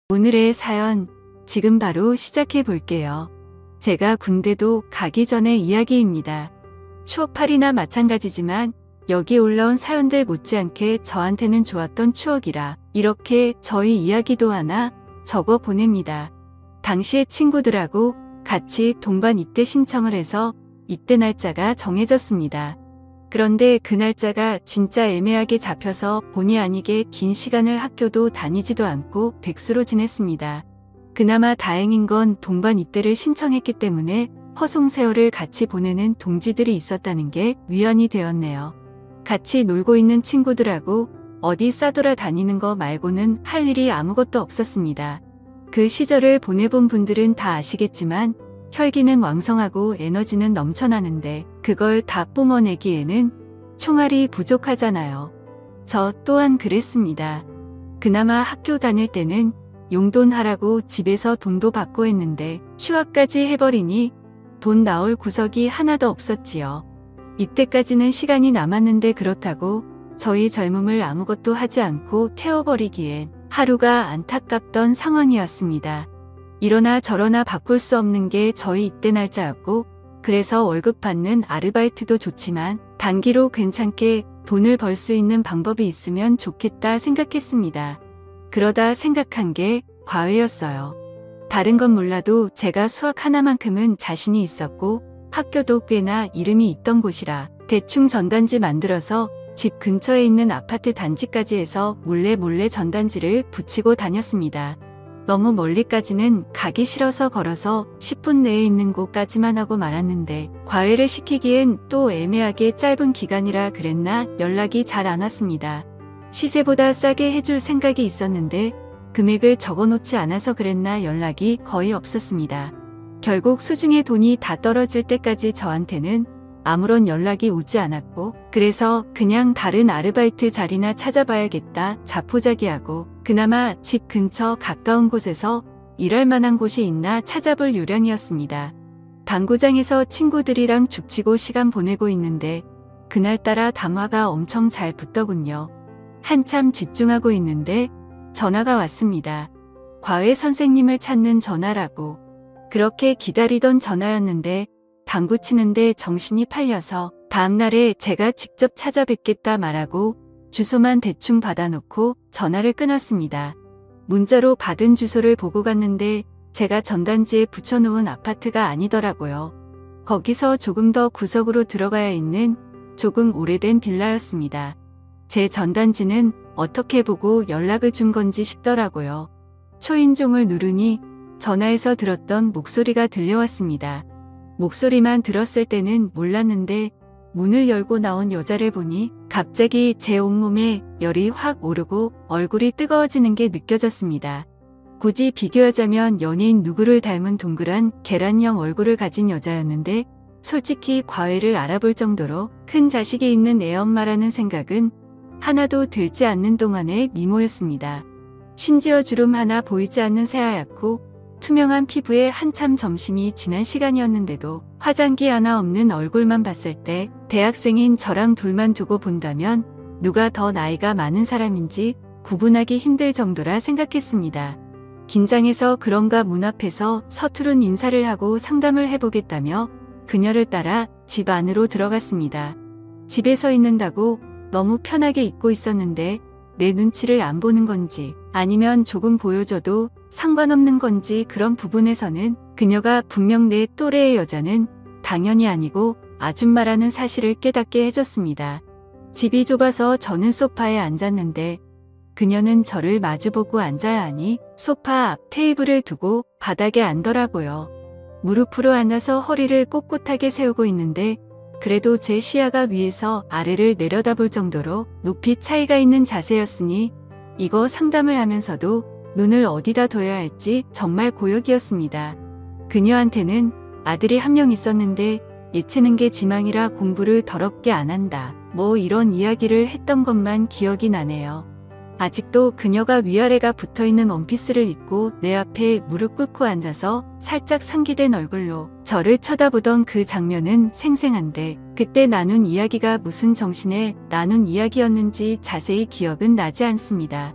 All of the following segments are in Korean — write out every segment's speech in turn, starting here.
오늘의 사연 지금 바로 시작해 볼게요. 제가 군대도 가기 전의 이야기입니다. 추억팔이나 마찬가지지만 여기 올라온 사연들 못지않게 저한테는 좋았던 추억이라 이렇게 저희 이야기도 하나 적어 보냅니다. 당시에 친구들하고 같이 동반 입대 신청을 해서 입대 날짜가 정해졌습니다. 그런데 그 날짜가 진짜 애매하게 잡혀서 본의 아니게 긴 시간을 학교도 다니지도 않고 백수로 지냈습니다. 그나마 다행인 건 동반 입대를 신청했기 때문에 허송세월을 같이 보내는 동지들이 있었다는 게 위안이 되었네요. 같이 놀고 있는 친구들하고 어디 싸돌아 다니는 거 말고는 할 일이 아무것도 없었습니다. 그 시절을 보내본 분들은 다 아시겠지만 혈기는 왕성하고 에너지는 넘쳐나는데 그걸 다 뿜어내기에는 총알이 부족하잖아요. 저 또한 그랬습니다. 그나마 학교 다닐 때는 용돈 하라고 집에서 돈도 받고 했는데 휴학까지 해버리니 돈 나올 구석이 하나도 없었지요. 입대까지는 시간이 남았는데 그렇다고 저희 젊음을 아무것도 하지 않고 태워버리기엔 하루가 안타깝던 상황이었습니다. 이러나 저러나 바꿀 수 없는 게 저희 입대 날짜였고 그래서 월급 받는 아르바이트도 좋지만 단기로 괜찮게 돈을 벌 수 있는 방법이 있으면 좋겠다 생각했습니다. 그러다 생각한 게 과외였어요. 다른 건 몰라도 제가 수학 하나만큼은 자신이 있었고 학교도 꽤나 이름이 있던 곳이라 대충 전단지 만들어서 집 근처에 있는 아파트 단지까지 해서 몰래 전단지를 붙이고 다녔습니다. 너무 멀리까지는 가기 싫어서 걸어서 10분 내에 있는 곳까지만 하고 말았는데 과외를 시키기엔 또 애매하게 짧은 기간이라 그랬나 연락이 잘 안 왔습니다. 시세보다 싸게 해줄 생각이 있었는데 금액을 적어놓지 않아서 그랬나 연락이 거의 없었습니다. 결국 수중에 돈이 다 떨어질 때까지 저한테는 아무런 연락이 오지 않았고 그래서 그냥 다른 아르바이트 자리나 찾아봐야겠다 자포자기하고 그나마 집 근처 가까운 곳에서 일할 만한 곳이 있나 찾아볼 요량이었습니다. 당구장에서 친구들이랑 죽치고 시간 보내고 있는데 그날따라 담화가 엄청 잘 붙더군요. 한참 집중하고 있는데 전화가 왔습니다. 과외 선생님을 찾는 전화라고. 그렇게 기다리던 전화였는데 당구 치는데 정신이 팔려서 다음날에 제가 직접 찾아뵙겠다 말하고 주소만 대충 받아놓고 전화를 끊었습니다. 문자로 받은 주소를 보고 갔는데 제가 전단지에 붙여놓은 아파트가 아니더라고요. 거기서 조금 더 구석으로 들어가야 있는 조금 오래된 빌라였습니다. 제 전단지는 어떻게 보고 연락을 준 건지 싶더라고요. 초인종을 누르니 전화에서 들었던 목소리가 들려왔습니다. 목소리만 들었을 때는 몰랐는데 문을 열고 나온 여자를 보니 갑자기 제 온몸에 열이 확 오르고 얼굴이 뜨거워지는 게 느껴졌습니다. 굳이 비교하자면 연예인 누구를 닮은 동그란 계란형 얼굴을 가진 여자였는데 솔직히 과외를 알아볼 정도로 큰 자식이 있는 애엄마라는 생각은 하나도 들지 않는 동안의 미모였습니다. 심지어 주름 하나 보이지 않는 새하얗고 투명한 피부에 한참 점심이 지난 시간이었는데도 화장기 하나 없는 얼굴만 봤을 때 대학생인 저랑 둘만 두고 본다면 누가 더 나이가 많은 사람인지 구분하기 힘들 정도라 생각했습니다. 긴장해서 그런가 문 앞에서 서투른 인사를 하고 상담을 해보겠다며 그녀를 따라 집 안으로 들어갔습니다. 집에 서 있는다고 너무 편하게 있고 있었는데 내 눈치를 안 보는 건지 아니면 조금 보여줘도 상관없는 건지 그런 부분에서는 그녀가 분명 내 또래의 여자는 당연히 아니고 아줌마라는 사실을 깨닫게 해줬습니다. 집이 좁아서 저는 소파에 앉았는데 그녀는 저를 마주보고 앉아야 하니 소파 앞 테이블을 두고 바닥에 앉더라고요. 무릎으로 앉아서 허리를 꼿꼿하게 세우고 있는데 그래도 제 시야가 위에서 아래를 내려다볼 정도로 높이 차이가 있는 자세였으니 이거 상담을 하면서도 눈을 어디다 둬야 할지 정말 고역이었습니다. 그녀한테는 아들이 한 명 있었는데 예체능 게 지망이라 공부를 더럽게 안 한다. 뭐 이런 이야기를 했던 것만 기억이 나네요. 아직도 그녀가 위아래가 붙어있는 원피스를 입고 내 앞에 무릎 꿇고 앉아서 살짝 상기된 얼굴로 저를 쳐다보던 그 장면은 생생한데 그때 나눈 이야기가 무슨 정신에 나눈 이야기였는지 자세히 기억은 나지 않습니다.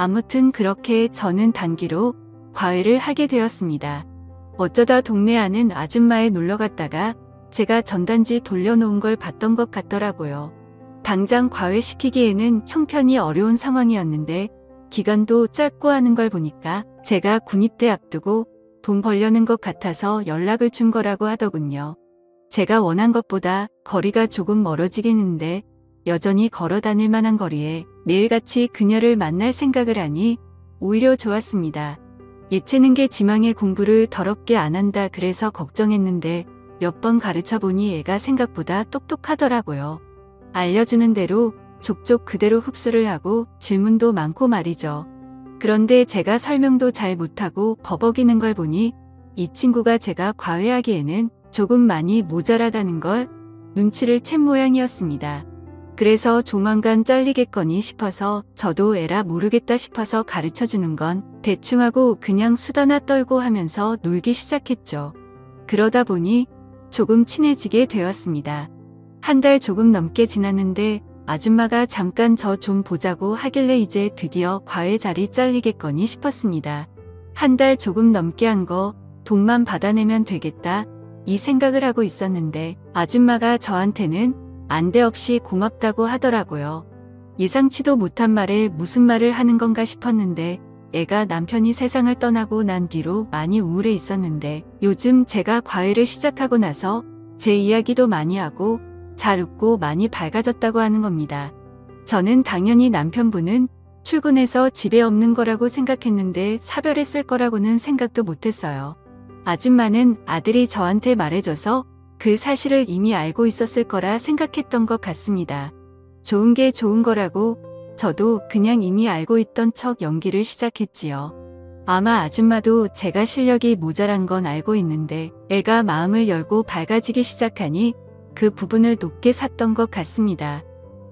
아무튼 그렇게 저는 단기로 과외를 하게 되었습니다. 어쩌다 동네 아는 아줌마에 놀러 갔다가 제가 전단지 돌려놓은 걸 봤던 것 같더라고요. 당장 과외시키기에는 형편이 어려운 상황이었는데 기간도 짧고 하는 걸 보니까 제가 군입대 앞두고 돈 벌려는 것 같아서 연락을 준 거라고 하더군요. 제가 원한 것보다 거리가 조금 멀어지긴 했는데 여전히 걸어 다닐 만한 거리에 매일같이 그녀를 만날 생각을 하니 오히려 좋았습니다. 예체능계 지망에 공부를 더럽게 안 한다 그래서 걱정했는데 몇 번 가르쳐 보니 애가 생각보다 똑똑하더라고요. 알려주는 대로 족족 그대로 흡수를 하고 질문도 많고 말이죠. 그런데 제가 설명도 잘 못하고 버벅이는 걸 보니 이 친구가 제가 과외하기에는 조금 많이 모자라다는 걸 눈치를 챈 모양이었습니다. 그래서 조만간 잘리겠거니 싶어서 저도 에라 모르겠다 싶어서 가르쳐주는 건 대충 하고 그냥 수다나 떨고 하면서 놀기 시작했죠. 그러다 보니 조금 친해지게 되었습니다. 한 달 조금 넘게 지났는데 아줌마가 잠깐 저 좀 보자고 하길래 이제 드디어 과외 자리 잘리겠거니 싶었습니다. 한 달 조금 넘게 한 거 돈만 받아내면 되겠다 이 생각을 하고 있었는데 아줌마가 저한테는 안대없이 고맙다고 하더라고요. 예상치도 못한 말에 무슨 말을 하는 건가 싶었는데 애가 남편이 세상을 떠나고 난 뒤로 많이 우울해 있었는데 요즘 제가 과외를 시작하고 나서 제 이야기도 많이 하고 잘 웃고 많이 밝아졌다고 하는 겁니다. 저는 당연히 남편분은 출근해서 집에 없는 거라고 생각했는데 사별했을 거라고는 생각도 못했어요. 아줌마는 아들이 저한테 말해줘서 그 사실을 이미 알고 있었을 거라 생각했던 것 같습니다. 좋은 게 좋은 거라고 저도 그냥 이미 알고 있던 척 연기를 시작했지요. 아마 아줌마도 제가 실력이 모자란 건 알고 있는데 애가 마음을 열고 밝아지기 시작하니 그 부분을 높게 샀던 것 같습니다.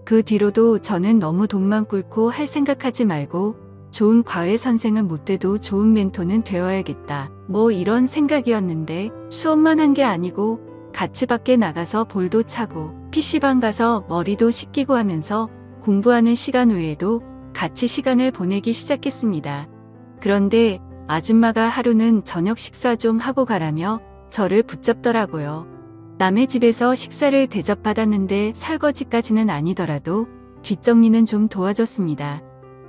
그 뒤로도 저는 너무 돈만 꿇고 할 생각하지 말고 좋은 과외 선생은 못 돼도 좋은 멘토는 되어야겠다. 뭐 이런 생각이었는데 수업만 한 게 아니고 같이 밖에 나가서 볼도 차고 PC방 가서 머리도 씻기고 하면서 공부하는 시간 외에도 같이 시간을 보내기 시작했습니다. 그런데 아줌마가 하루는 저녁 식사 좀 하고 가라며 저를 붙잡더라고요. 남의 집에서 식사를 대접받았는데 설거지까지는 아니더라도 뒷정리는 좀 도와줬습니다.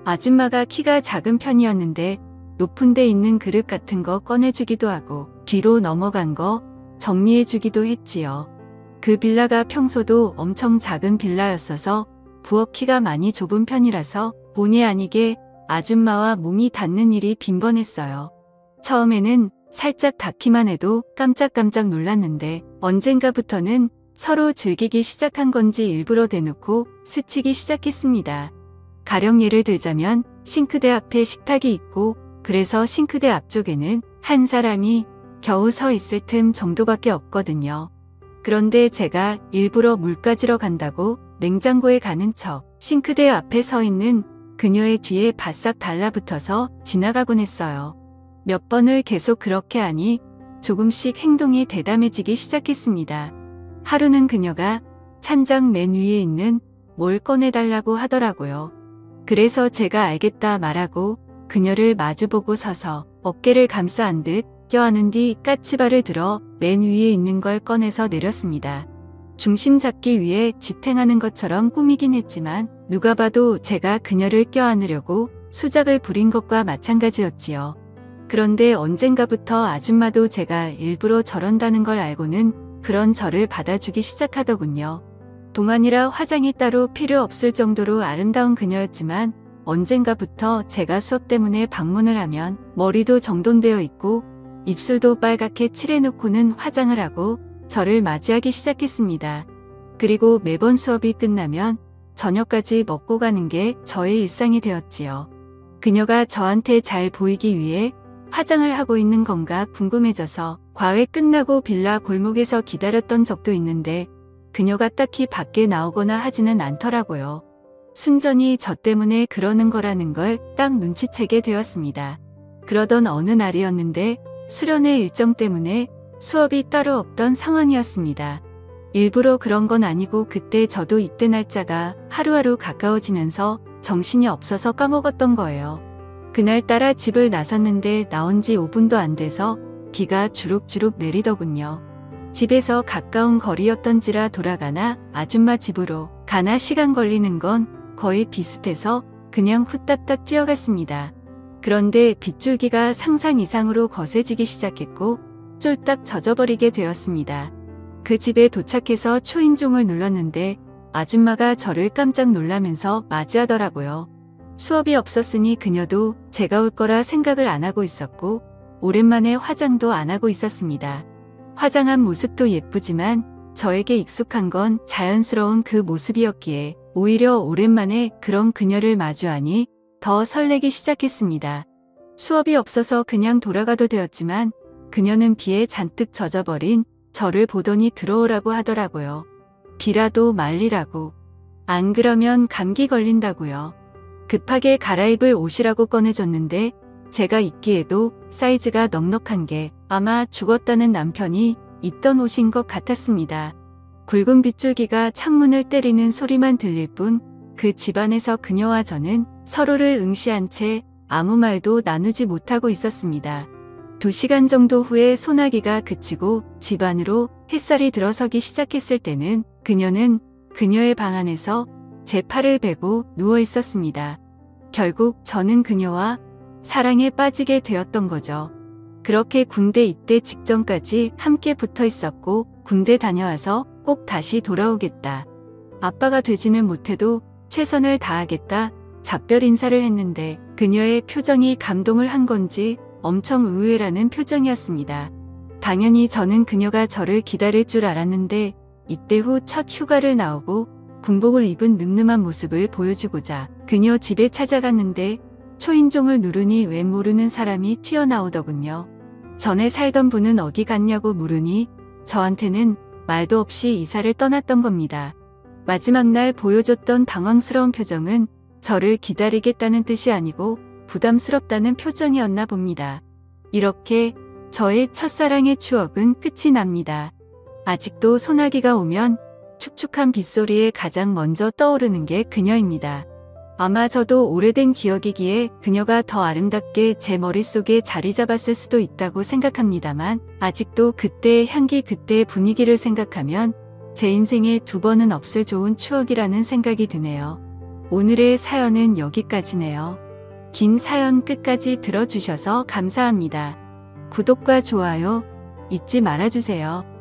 아줌마가 키가 작은 편이었는데 높은 데 있는 그릇 같은 거 꺼내주기도 하고 뒤로 넘어간 거 정리해주기도 했지요. 그 빌라가 평소도 엄청 작은 빌라였어서 부엌 키가 많이 좁은 편이라서 본의 아니게 아줌마와 몸이 닿는 일이 빈번했어요. 처음에는 살짝 닿기만 해도 깜짝깜짝 놀랐는데 언젠가부터는 서로 즐기기 시작한 건지 일부러 대놓고 스치기 시작했습니다. 가령 예를 들자면 싱크대 앞에 식탁이 있고 그래서 싱크대 앞쪽에는 한 사람이 겨우 서 있을 틈 정도밖에 없거든요. 그런데 제가 일부러 물 가지러 간다고 냉장고에 가는 척 싱크대 앞에 서 있는 그녀의 뒤에 바싹 달라붙어서 지나가곤 했어요. 몇 번을 계속 그렇게 하니 조금씩 행동이 대담해지기 시작했습니다. 하루는 그녀가 찬장 맨 위에 있는 뭘 꺼내달라고 하더라고요. 그래서 제가 알겠다 말하고 그녀를 마주보고 서서 어깨를 감싸 안듯 껴안은 뒤 까치발을 들어 맨 위에 있는 걸 꺼내서 내렸습니다. 중심 잡기 위해 지탱하는 것처럼 꾸미긴 했지만 누가 봐도 제가 그녀를 껴안으려고 수작을 부린 것과 마찬가지였지요. 그런데 언젠가부터 아줌마도 제가 일부러 저런다는 걸 알고는 그런 저를 받아주기 시작하더군요. 동안이라 화장이 따로 필요 없을 정도로 아름다운 그녀였지만 언젠가부터 제가 수업 때문에 방문을 하면 머리도 정돈되어 있고 입술도 빨갛게 칠해놓고는 화장을 하고 저를 맞이하기 시작했습니다. 그리고 매번 수업이 끝나면 저녁까지 먹고 가는 게 저의 일상이 되었지요. 그녀가 저한테 잘 보이기 위해 화장을 하고 있는 건가 궁금해져서 과외 끝나고 빌라 골목에서 기다렸던 적도 있는데 그녀가 딱히 밖에 나오거나 하지는 않더라고요. 순전히 저 때문에 그러는 거라는 걸 딱 눈치채게 되었습니다. 그러던 어느 날이었는데 수련회 일정 때문에 수업이 따로 없던 상황이었습니다. 일부러 그런 건 아니고 그때 저도 입대 날짜가 하루하루 가까워지면서 정신이 없어서 까먹었던 거예요. 그날따라 집을 나섰는데 나온 지 5분도 안 돼서 비가 주룩주룩 내리더군요. 집에서 가까운 거리였던지라 돌아가나 아줌마 집으로 가나 시간 걸리는 건 거의 비슷해서 그냥 후딱딱 뛰어갔습니다. 그런데 빗줄기가 상상 이상으로 거세지기 시작했고 쫄딱 젖어버리게 되었습니다. 그 집에 도착해서 초인종을 눌렀는데 아줌마가 저를 깜짝 놀라면서 맞이하더라고요. 수업이 없었으니 그녀도 제가 올 거라 생각을 안 하고 있었고 오랜만에 화장도 안 하고 있었습니다. 화장한 모습도 예쁘지만 저에게 익숙한 건 자연스러운 그 모습이었기에 오히려 오랜만에 그런 그녀를 마주하니 더 설레기 시작했습니다. 수업이 없어서 그냥 돌아가도 되었지만 그녀는 비에 잔뜩 젖어버린 저를 보더니 들어오라고 하더라고요. 비라도 말리라고. 안 그러면 감기 걸린다고요. 급하게 갈아입을 옷이라고 꺼내줬는데 제가 입기에도 사이즈가 넉넉한 게 아마 죽었다는 남편이 입던 옷인 것 같았습니다. 굵은 빗줄기가 창문을 때리는 소리만 들릴 뿐 그 집안에서 그녀와 저는 서로를 응시한 채 아무 말도 나누지 못하고 있었습니다. 2시간 정도 후에 소나기가 그치고 집 안으로 햇살이 들어서기 시작했을 때는 그녀는 그녀의 방 안에서 제 팔을 베고 누워 있었습니다. 결국 저는 그녀와 사랑에 빠지게 되었던 거죠. 그렇게 군대 입대 직전까지 함께 붙어 있었고 군대 다녀와서 꼭 다시 돌아오겠다. 아빠가 되지는 못해도 최선을 다하겠다. 작별 인사를 했는데 그녀의 표정이 감동을 한 건지 엄청 의외라는 표정이었습니다. 당연히 저는 그녀가 저를 기다릴 줄 알았는데 입대 후 첫 휴가를 나오고 군복을 입은 늠름한 모습을 보여주고자 그녀 집에 찾아갔는데 초인종을 누르니 웬 모르는 사람이 튀어나오더군요. 전에 살던 분은 어디 갔냐고 물으니 저한테는 말도 없이 이사를 떠났던 겁니다. 마지막 날 보여줬던 당황스러운 표정은 저를 기다리겠다는 뜻이 아니고 부담스럽다는 표정이었나 봅니다. 이렇게 저의 첫사랑의 추억은 끝이 납니다. 아직도 소나기가 오면 축축한 빗소리에 가장 먼저 떠오르는 게 그녀입니다. 아마 저도 오래된 기억이기에 그녀가 더 아름답게 제 머릿속에 자리 잡았을 수도 있다고 생각합니다만 아직도 그때의 향기 그때의 분위기를 생각하면 제 인생에 2번은 없을 좋은 추억이라는 생각이 드네요. 오늘의 사연은 여기까지네요. 긴 사연 끝까지 들어주셔서 감사합니다. 구독과 좋아요 잊지 말아주세요.